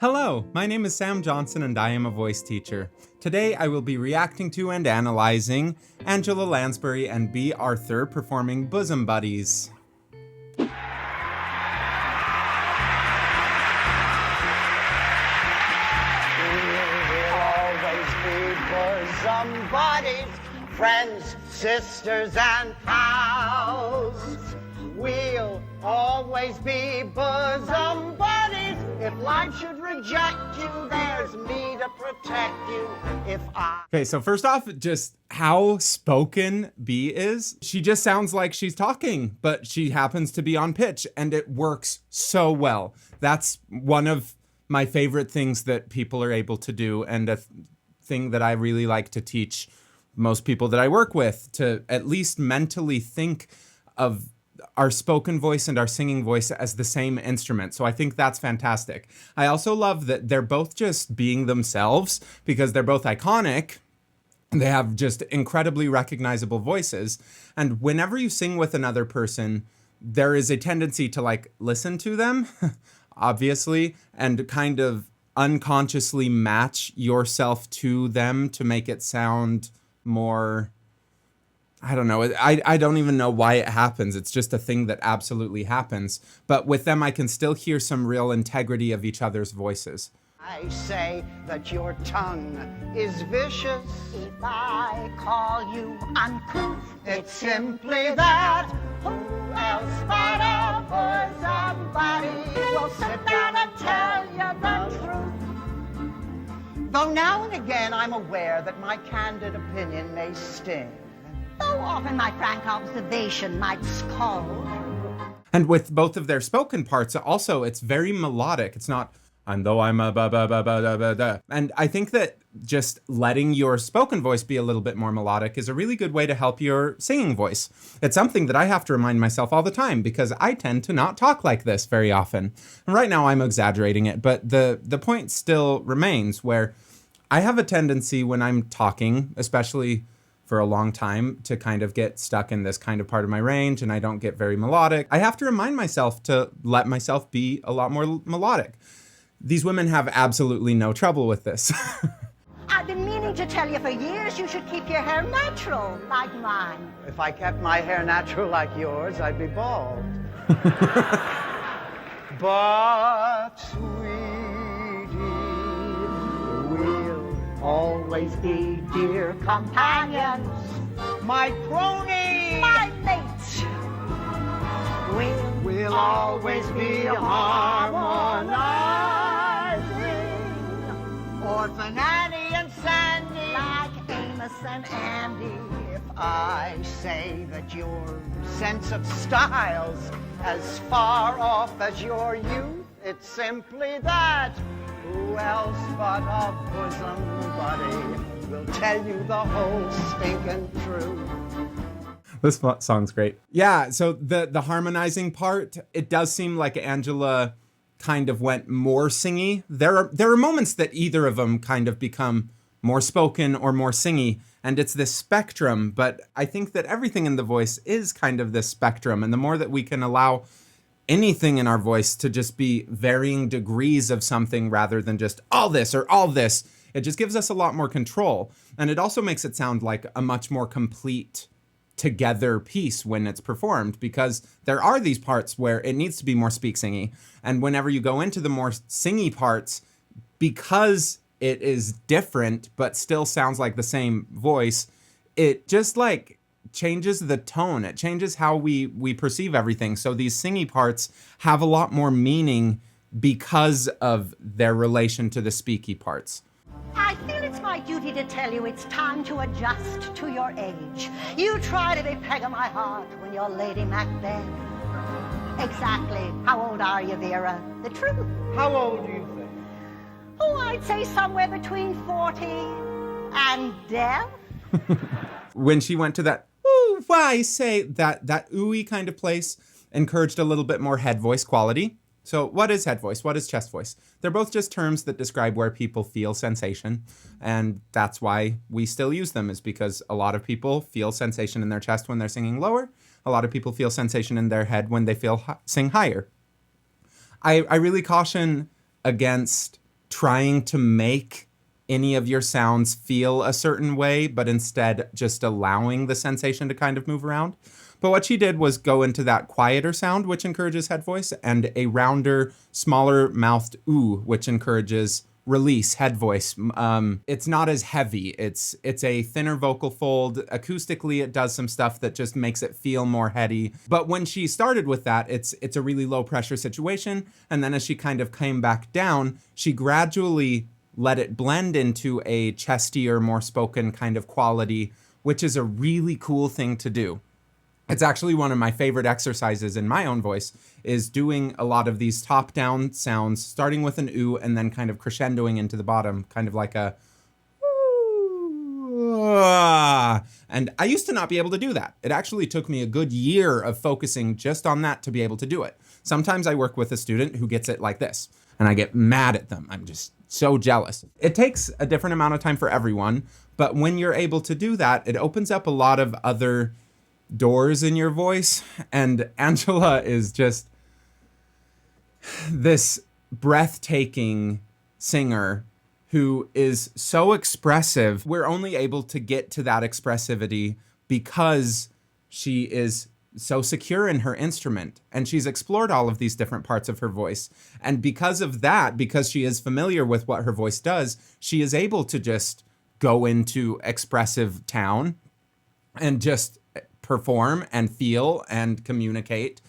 Hello, my name is Sam Johnson and I am a voice teacher. Today I will be reacting to and analyzing Angela Lansbury and B. Arthur performing Bosom Buddies. Always be bosom buddies, friends, sisters, and pals. We'll always be bosom buddies. If life should reject you, there's me to protect you. Okay, so first off, just how spoken B is. She just sounds like she's talking, but she happens to be on pitch, and it works so well. That's one of my favorite things that people are able to do, and a thing that I really like to teach most people that I work with, to at least mentally think of our spoken voice and our singing voice as the same instrument. So I think that's fantastic. I also love that they're both just being themselves because they're both iconic. They have just incredibly recognizable voices. And whenever you sing with another person, there is a tendency to listen to them, obviously, and kind of unconsciously match yourself to them to make it sound more, I don't know. I don't even know why it happens. It's just a thing that absolutely happens. But with them, I can still hear some real integrity of each other's voices. I say that your tongue is vicious. If I call you uncouth, it's simply that. Who else but a bosom buddy will sit down and tell you the truth? Though now and again I'm aware that my candid opinion may sting. So often my frank observation might scald. And with both of their spoken parts, also, it's very melodic. It's not, and though I'm a ba ba ba ba da ba da. And I think that just letting your spoken voice be a little bit more melodic is a really good way to help your singing voice. It's something that I have to remind myself all the time because I tend to not talk like this very often. And right now I'm exaggerating it, but the point still remains where I have a tendency when I'm talking, especially for a long time, to kind of get stuck in this kind of part of my range and I don't get very melodic. I have to remind myself to let myself be a lot more melodic. These women have absolutely no trouble with this. I've been meaning to tell you for years you should keep your hair natural, like mine. If I kept my hair natural like yours, I'd be bald. But, sweetie, we'll always be dear companions, my cronies, My mates. we'll always be harmonizing. Orphan Annie and Sandy, Like Amos and Andy. if I say that your sense of style's as far off as your youth, it's simply that. Who else but a bosom buddy will tell you the whole stinking truth? This song's great. Yeah, so the harmonizing part, it does seem like Angela kind of went more singy. There are moments that either of them kind of become more spoken or more singy, and it's this spectrum, but I think that everything in the voice is kind of this spectrum, and the more that we can allow anything in our voice to just be varying degrees of something rather than just all this or all this, it just gives us a lot more control. And it also makes it sound like a much more complete together piece when it's performed, because there are these parts where it needs to be more speak singy. And whenever you go into the more singy parts, because it is different but still sounds like the same voice, it just changes the tone. It changes how we perceive everything. So these singy parts have a lot more meaning because of their relation to the speaky parts. I feel it's my duty to tell you it's time to adjust to your age. You try to be peg of my heart when you're Lady Macbeth. Exactly. How old are you, Vera? The truth. How old do you think? Oh, I'd say somewhere between 40 and deaf. When she went to that, ooh, why say that ooey kind of place, encouraged a little bit more head voice quality. So what is head voice? What is chest voice? They're both just terms that describe where people feel sensation. And that's why we still use them, is because a lot of people feel sensation in their chest when they're singing lower. A lot of people feel sensation in their head when they sing higher. I really caution against trying to make any of your sounds feel a certain way, but instead just allowing the sensation to kind of move around. But what she did was go into that quieter sound, which encourages head voice, and a rounder, smaller mouthed ooh, which encourages release head voice. It's not as heavy. It's a thinner vocal fold. Acoustically, it does some stuff that just makes it feel more heady. But when she started with that, it's a really low pressure situation. And then as she kind of came back down, she gradually let it blend into a chestier, more spoken kind of quality, which is a really cool thing to do. It's actually one of my favorite exercises in my own voice, is doing a lot of these top-down sounds, starting with an ooh and then kind of crescendoing into the bottom, kind of like a ah. And I used to not be able to do that. It actually took me a good year of focusing just on that to be able to do it. Sometimes I work with a student who gets it like this, and I get mad at them. I'm just so jealous. It takes a different amount of time for everyone, but when you're able to do that, it opens up a lot of other doors in your voice. And Angela is just this breathtaking singer who is so expressive. We're only able to get to that expressivity because she is so secure in her instrument, and she's explored all of these different parts of her voice. And because of that, because she is familiar with what her voice does, she is able to just go into expressive town and just perform and feel and communicate.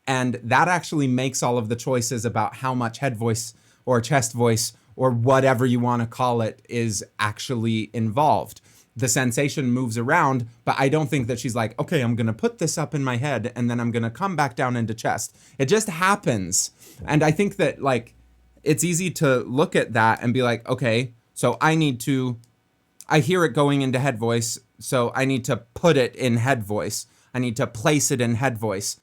And that actually makes all of the choices about how much head voice or chest voice or whatever you want to call it is actually involved. The sensation moves around, but I don't think that she's like, okay, I'm going to put this up in my head and then I'm going to come back down into chest. It just happens. And I think that like, it's easy to look at that and be like, okay, so I hear it going into head voice, so I need to put it in head voice. I need to place it in head voice.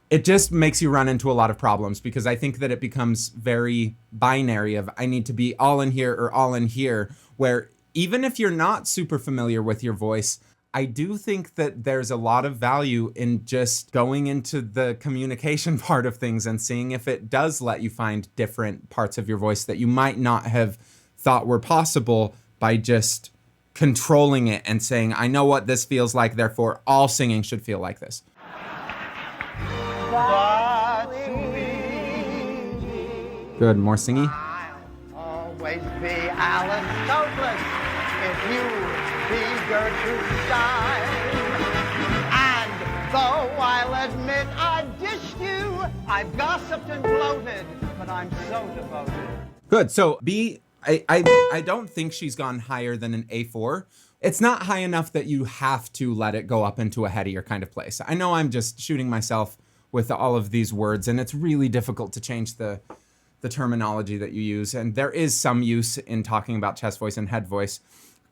It just makes you run into a lot of problems because I think that it becomes very binary of I need to be all in here or all in here, where even if you're not super familiar with your voice, I do think that there's a lot of value in just going into the communication part of things and seeing if it does let you find different parts of your voice that you might not have thought were possible by just controlling it and saying, I know what this feels like, therefore all singing should feel like this. Good, more singy. I'll always be Alice Douglas if you be Gertrude Stein. And though I'll admit I've dished you, I've gossiped and gloated, but I'm so devoted. Good, so B, I don't think she's gone higher than an A4. It's not high enough that you have to let it go up into a headier kind of place. I know I'm just shooting myself with all of these words, and it's really difficult to change the terminology that you use. And there is some use in talking about chest voice and head voice.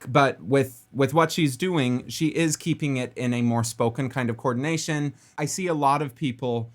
But with what she's doing, she is keeping it in a more spoken kind of coordination. I see a lot of people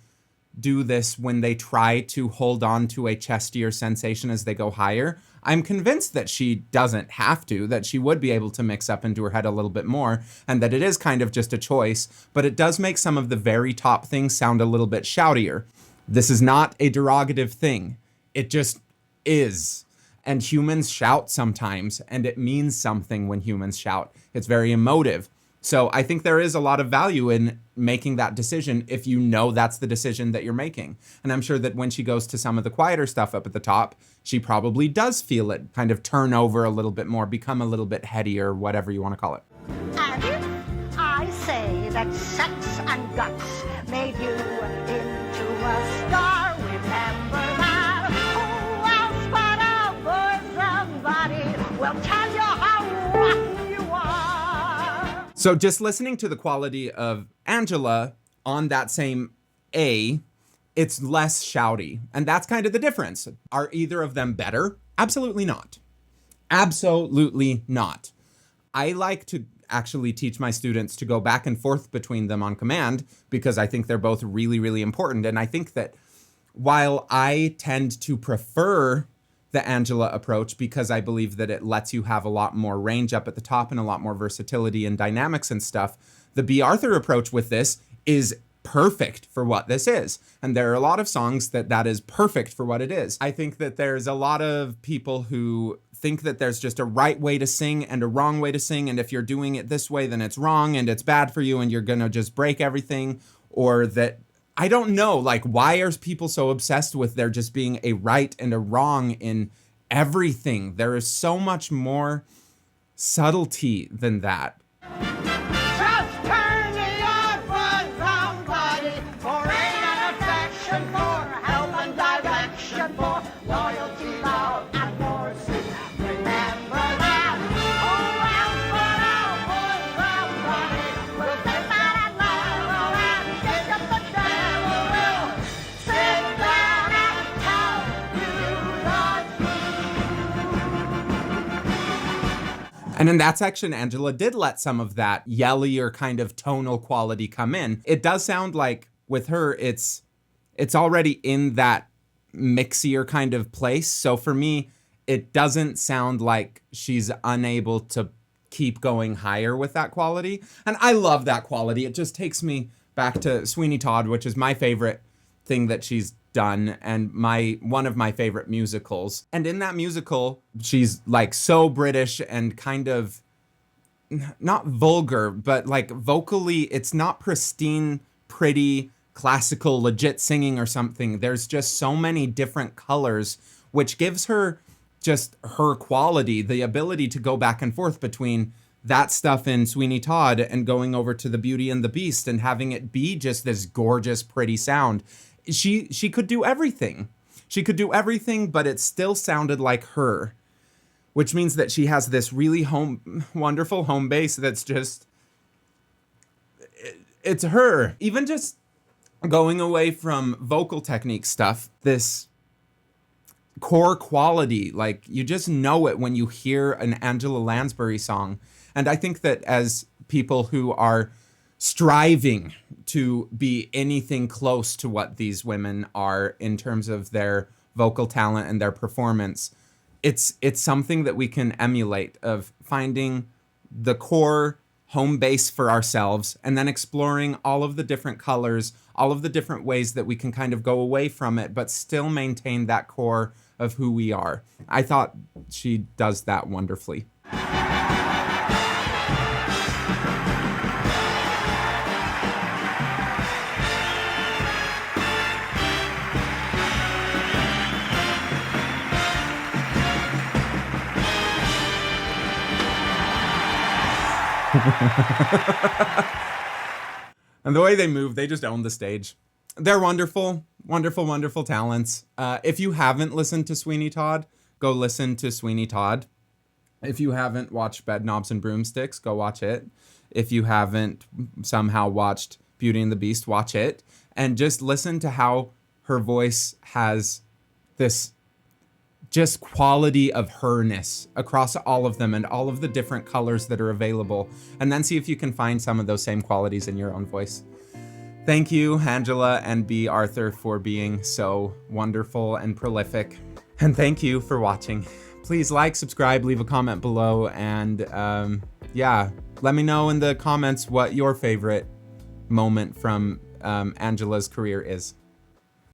do this when they try to hold on to a chestier sensation as they go higher. I'm convinced that she doesn't have to, that she would be able to mix up into her head a little bit more, and that it is kind of just a choice, but it does make some of the very top things sound a little bit shoutier. This is not a derogative thing. It just is. And humans shout sometimes, and it means something when humans shout. It's very emotive. So I think there is a lot of value in making that decision if you know that's the decision that you're making. And I'm sure that when she goes to some of the quieter stuff up at the top, she probably does feel it kind of turn over a little bit more, become a little bit headier, whatever you want to call it. And if I say that sex and guts made you into a star, remember that. Who else but a bosom body will tell you how rotten you are. So just listening to the quality of Angela on that same A, it's less shouty. And that's kind of the difference. Are either of them better? Absolutely not. Absolutely not. I like to actually teach my students to go back and forth between them on command because I think they're both really, really important. And I think that while I tend to prefer the Angela approach because I believe that it lets you have a lot more range up at the top and a lot more versatility and dynamics and stuff, the B. Arthur approach with this is perfect for what this is. And there are a lot of songs that is perfect for what it is. I think that there's a lot of people who think that there's just a right way to sing and a wrong way to sing. And if you're doing it this way, then it's wrong and it's bad for you and you're going to just break everything. Or that, I don't know, like, why are people so obsessed with there just being a right and a wrong in everything? There is so much more subtlety than that. Just turn the orphans on, buddy, for aid and affection, for help and direction, for loyalty, love, and mercy. Remember that. Who else but our bosom, buddy, will take that and love and shake up the devil will sit down and tell you the truth. And in that section, Angela did let some of that yellier kind of tonal quality come in. It does sound like with her, it's already in that mixier kind of place. So for me, it doesn't sound like she's unable to keep going higher with that quality. And I love that quality. It just takes me back to Sweeney Todd, which is my favorite thing that she's done and one of my favorite musicals. And in that musical, she's like so British and kind of not vulgar, but like vocally, it's not pristine, pretty, classical, legit singing or something. There's just so many different colors, which gives her just her quality, the ability to go back and forth between that stuff in Sweeney Todd and going over to the Beauty and the Beast and having it be just this gorgeous, pretty sound. She could do everything. She could do everything, but it still sounded like her, which means that she has this really wonderful home base that's just, it's her. Even just going away from vocal technique stuff, this core quality, like you just know it when you hear an Angela Lansbury song. And I think that as people who are striving to be anything close to what these women are in terms of their vocal talent and their performance, it's something that we can emulate, of finding the core home base for ourselves and then exploring all of the different colors, all of the different ways that we can kind of go away from it, but still maintain that core of who we are. I thought she does that wonderfully. And the way they move, they just own the stage. They're wonderful, wonderful, wonderful talents. If you haven't listened to Sweeney Todd, go listen to Sweeney Todd. If you haven't watched Bedknobs and Broomsticks, go watch it. If you haven't somehow watched Beauty and the Beast, watch it. And just listen to how her voice has this just quality of herness across all of them and all of the different colors that are available. And then see if you can find some of those same qualities in your own voice. Thank you, Angela and B. Arthur, for being so wonderful and prolific. And thank you for watching. Please like, subscribe, leave a comment below, and yeah, let me know in the comments what your favorite moment from Angela's career is.